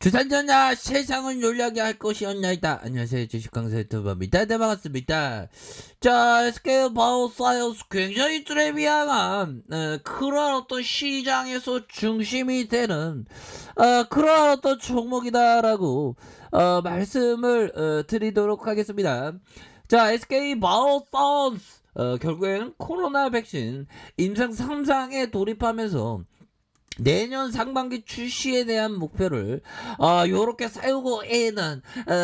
두산전자 세상을 놀라게 할 것이었나이다. 안녕하세요, 주식강사 유튜버입니다. 네, 반갑습니다. 자, SK 바이오사이언스 굉장히 트레비앙한 그런 어떤 시장에서 중심이 되는 그런 어떤 종목이다라고 말씀을 드리도록 하겠습니다. 자, SK 바이오사이언스 결국에는 코로나 백신 임상 3상에 돌입하면서 내년 상반기 출시에 대한 목표를 요렇게 세우고 있는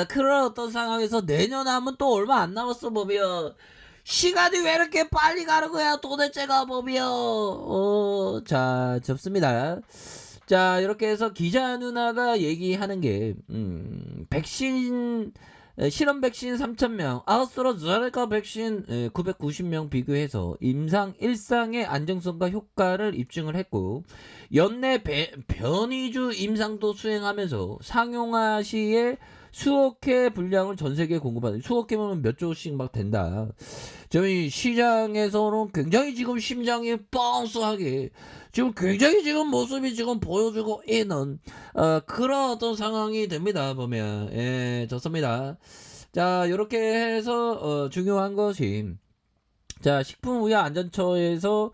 그런 어떤 상황에서 내년 하면 또 얼마 안 남았어 보면. 시간이 왜 이렇게 빨리 가는 거야 도대체가 보면. 자, 좋습니다. 자, 이렇게 해서 기자 누나가 얘기하는 게 백신 실험 백신 3,000명, 아스트라제네카 백신 990명 비교해서 임상 1상의 안정성과 효과를 입증을 했고, 연내 변이주 임상도 수행하면서 상용화 시에 수억 회 분량을 전 세계에 공급하는, 수억 개면 몇 조씩 막 된다. 저희 시장에서는 굉장히 지금 심장이 뻥스하게 지금 굉장히 지금 모습이 지금 보여주고 있는 그런 어떤 상황이 됩니다 보면. 예, 좋습니다. 자, 이렇게 해서 중요한 것이, 자, 식품의약안전처에서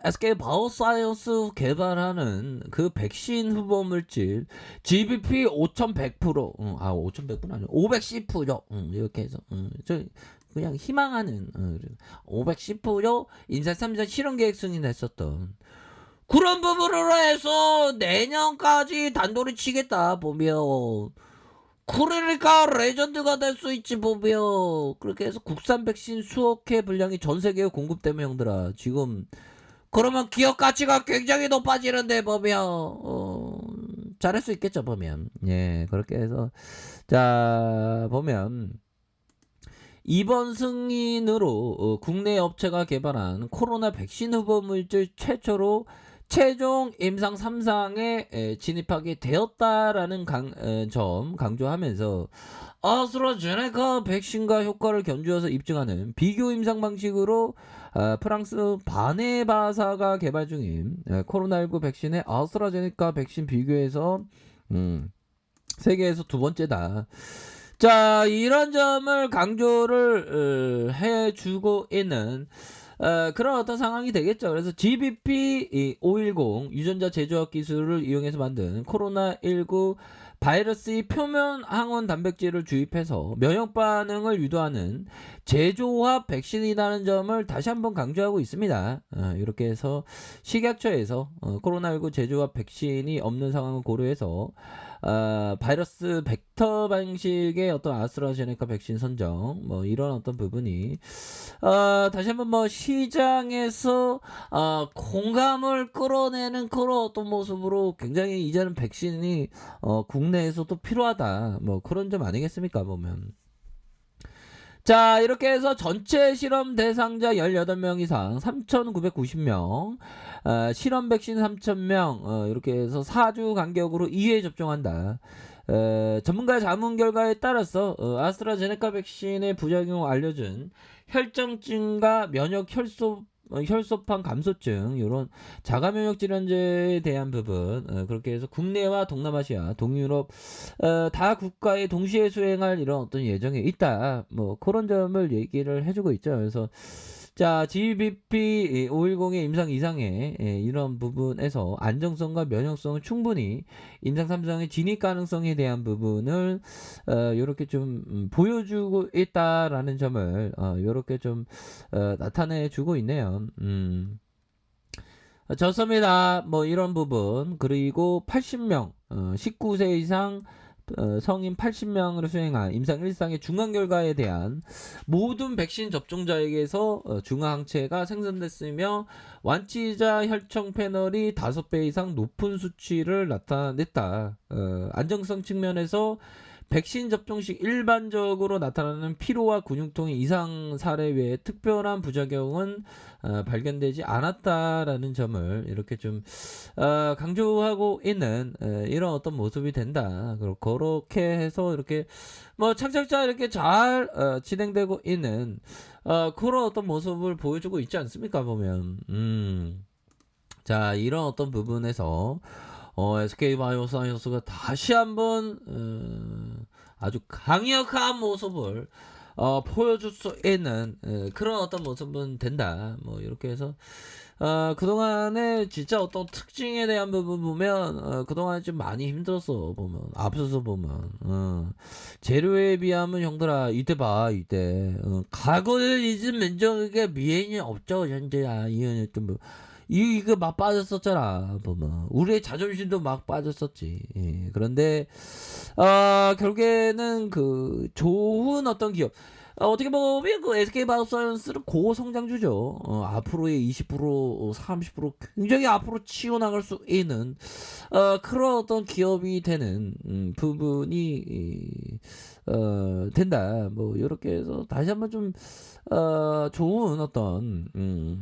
SK 바이오사이언스 개발하는 그 백신 후보 물질 GBP 5,100%, 5,100% 아니고 510%, 이렇게 해서 저 그냥 희망하는 510% 인사 3자 실험 계획 승인했었던 그런 부분으로 해서 내년까지 단도리 치겠다 보면. 그러니까 레전드가 될 수 있지 보면. 그렇게 해서 국산 백신 수억 회 분량이 전 세계에 공급되면 형들아 지금 그러면 기업 가치가 굉장히 높아지는데 보면 잘할 수 있겠죠 보면. 예, 그렇게 해서 자 보면 이번 승인으로 국내 업체가 개발한 코로나 백신 후보 물질 최초로 최종 임상 3상에 진입하게 되었다라는 점 강조하면서, 아스트라제네카 백신과 효과를 견주어서 입증하는 비교 임상 방식으로 프랑스 바네바사가 개발 중인 코로나19 백신의 아스트라제네카 백신 비교해서 세계에서 두 번째다. 자, 이런 점을 강조를 해주고 있는 그런 어떤 상황이 되겠죠. 그래서 GBP 510 유전자 제조학 기술을 이용해서 만든 코로나19 바이러스의 표면 항원 단백질을 주입해서 면역 반응을 유도하는 제조합 백신이라는 점을 다시 한번 강조하고 있습니다. 이렇게 해서 식약처에서 코로나19 제조합 백신이 없는 상황을 고려해서 바이러스 벡터 방식의 어떤 아스트라제네카 백신 선정, 뭐 이런 어떤 부분이 다시 한번 뭐 시장에서 공감을 끌어내는 그런 어떤 모습으로 굉장히 이제는 백신이 국내에서도 필요하다, 뭐 그런 점 아니겠습니까 보면. 자, 이렇게 해서 전체 실험 대상자 18명 이상 3,990명, 실험 백신 3,000명, 이렇게 해서 4주 간격으로 2회 접종한다. 전문가 자문 결과에 따라서 아스트라제네카 백신의 부작용을 알려준 혈전증과 면역 혈소판 감소증, 이런 자가면역 질환제에 대한 부분, 그렇게 해서 국내와 동남아시아, 동유럽 다 국가에 동시에 수행할 이런 어떤 예정에 있다, 뭐 그런 점을 얘기를 해주고 있죠. 그래서 자, GBP 510의 임상 이상의 이런 부분에서 안정성과 면역성을 충분히 임상 3상의 진입 가능성에 대한 부분을 이렇게 좀 보여주고 있다라는 점을 이렇게 좀 나타내주고 있네요. 좋습니다. 뭐 이런 부분, 그리고 80명 19세 이상 성인 80명으로 수행한 임상 1상의 중간 결과에 대한 모든 백신 접종자에게서 중화항체가 생성됐으며 완치자 혈청 패널이 5배 이상 높은 수치를 나타냈다. 안정성 측면에서 백신 접종 시 일반적으로 나타나는 피로와 근육통의 이상 사례 외에 특별한 부작용은 발견되지 않았다라는 점을 이렇게 좀 강조하고 있는 이런 어떤 모습이 된다. 그렇게 해서 이렇게 뭐 착착착 이렇게 잘 진행되고 있는 그런 어떤 모습을 보여주고 있지 않습니까 보면. 자, 이런 어떤 부분에서 SK 바이오사이언스가 다시 한번 아주 강력한 모습을 보여줄 수 있는 그런 어떤 모습은 된다. 뭐 이렇게 해서 그동안에 진짜 어떤 특징에 대한 부분 보면 그동안 좀 많이 힘들었어 보면 앞서서 보면 재료에 비하면 형들아 이때 봐 이때 과거를 잊은 면적에 미행이 없죠 현재야 이현이 좀 이거 막 빠졌었잖아 보면 우리의 자존심도 막 빠졌었지. 예. 그런데 결국에는 그 좋은 어떤 기업 어떻게 보면 그 SK 바이오사이언스는 고성장주죠. 앞으로의 20% 30% 굉장히 앞으로 치고나갈 수 있는 그런 어떤 기업이 되는 부분이 된다. 뭐 이렇게 해서 다시 한번 좀 좋은 어떤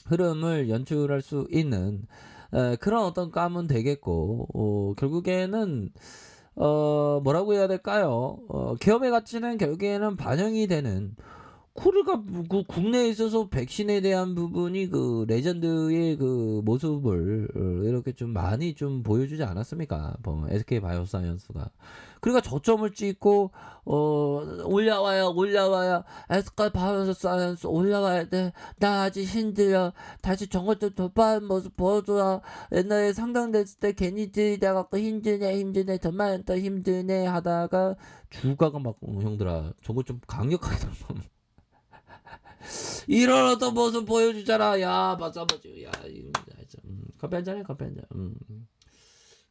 흐름을 연출할 수 있는 그런 어떤 감은 되겠고 결국에는 뭐라고 해야 될까요? 기업의 가치는 결국에는 반영이 되는 코리가 그 국내에 있어서 백신에 대한 부분이 그 레전드의 그 모습을 이렇게 좀 많이 좀 보여주지 않았습니까? 뭐 SK 바이오사이언스가 그러니까 저점을 찍고 올라와야 SK 바이오사이언스 올라가야 돼. 나 아직 힘들어. 다시 저것도 돌파하는 모습 보여줘야. 옛날에 상장됐을 때 괜히 들이다갖고 힘드네 정말 더 힘드네 하다가 주가가 막 형들아 저거 좀 강력하게 들어가면 이런 어떤 모습 보여주잖아. 야, 박수 한번 줘. 야, 이거 커피 한 잔해, 커피 한 잔.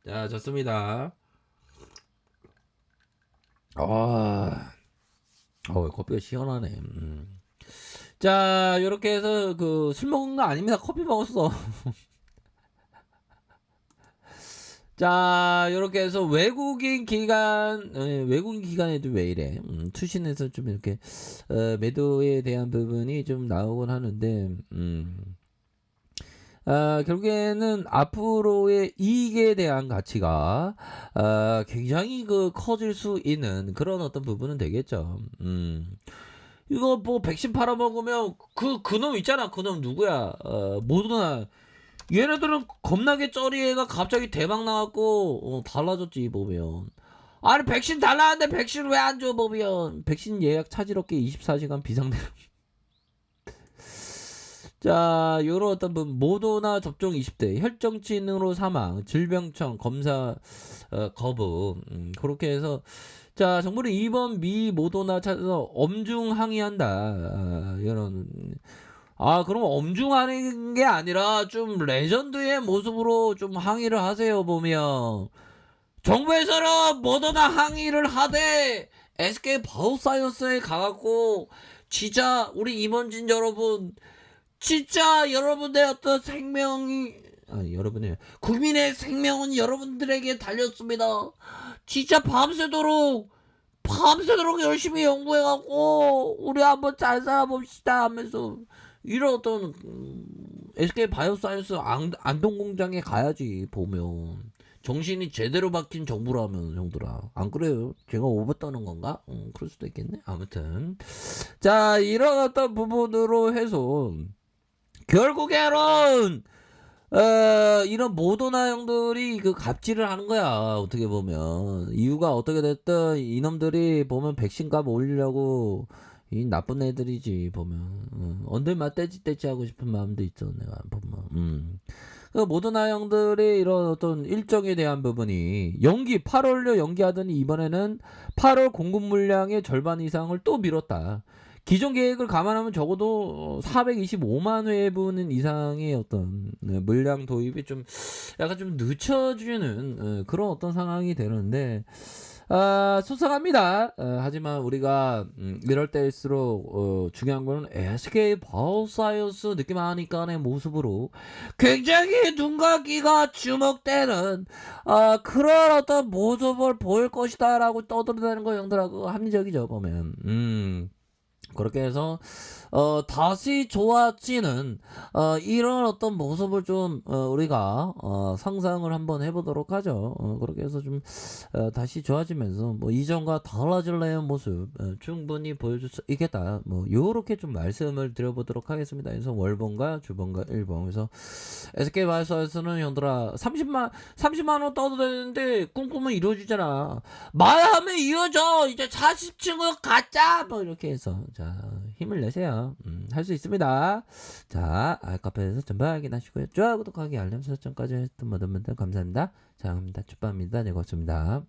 자, 좋습니다. 커피가 시원하네. 자, 이렇게 해서 그 술 먹은 거 아닙니다. 커피 먹었어. 자, 이렇게 해서 외국인 기간에도 왜 이래? 투신에서 좀 이렇게 매도에 대한 부분이 좀 나오곤 하는데, 결국에는 앞으로의 이익에 대한 가치가 굉장히 그 커질 수 있는 그런 어떤 부분은 되겠죠. 이거 뭐 백신 팔아먹으면 그놈 있잖아. 그놈 누구야? 모두나 얘네들은 겁나게 쩌리애가 갑자기 대박 나갖고 달라졌지 보면. 아니 백신 달라는데 백신 왜 안 줘 보면 백신 예약 차질없게 24시간 비상대응. 자, 요런 어떤 모더나 접종 20대 혈정증으로 사망, 질병청 검사 거부. 그렇게 해서 자, 정부는 이번 미 모더나 찾아서 엄중 항의한다. 이런 그럼 엄중하는 게 아니라 좀 레전드의 모습으로 좀 항의를 하세요 보면 정부에서는 모더나 항의를 하되 SK 바이오사이언스에 가갖고 진짜 우리 임원진 여러분 진짜 여러분의 어떤 생명이 여러분의 국민의 생명은 여러분들에게 달렸습니다. 진짜 밤새도록 열심히 연구해갖고 우리 한번 잘 살아봅시다 하면서 이런 어떤 SK 바이오사이언스 안동공장에 가야지 보면 정신이 제대로 박힌 정부라면 형들아 안 그래요? 제가 오버 떠는 건가? 그럴 수도 있겠네. 아무튼 자 이런 어떤 부분으로 해서 결국에는 이런 모더나 형들이 그 갑질을 하는 거야. 어떻게 보면 이유가 어떻게 됐든 이놈들이 보면 백신값 올리려고 이 나쁜 애들이지 보면 언들만 떼지 하고 싶은 마음도 있죠. 내가 보면 그 모더나 형들의 이런 어떤 일정에 대한 부분이 8월로 연기하더니 이번에는 8월 공급 물량의 절반 이상을 또 미뤘다. 기존 계획을 감안하면 적어도 425만 회분 이상의 어떤 물량 도입이 좀 약간 좀 늦춰지는 그런 어떤 상황이 되는데 속상합니다. 하지만 우리가 이럴 때일수록 중요한 거는 SK 바이오사이언스 느낌 하니까의 모습으로 굉장히 눈과 귀가 주목되는 그런 어떤 모습을 보일 것이다라고 떠들어대는 거 형들하고 합리적이죠 보면. 그렇게 해서 다시 좋아지는 이런 어떤 모습을 좀 우리가 상상을 한번 해 보도록 하죠. 그렇게 해서 좀 다시 좋아지면서 뭐 이전과 달라질 모습 충분히 보여줄 수 있겠다. 뭐 요렇게 좀 말씀을 드려 보도록 하겠습니다. 그래서 월봉과 주봉과 일봉. 그래서 SK 마이스터즈는 형들아 30만 원 떠도 되는데 꿈꾸면 이루어지잖아. 말하면 이어져. 이제 40층을 가자. 뭐 이렇게 해서 자 힘을 내세요. 할 수 있습니다. 자 알카페에서 전부 확인하시고요. 좋아요, 구독하기, 알림 설정까지 했던 모든 분들 감사합니다. 자, 감사합니다. 축복합니다. 네, 고맙습니다.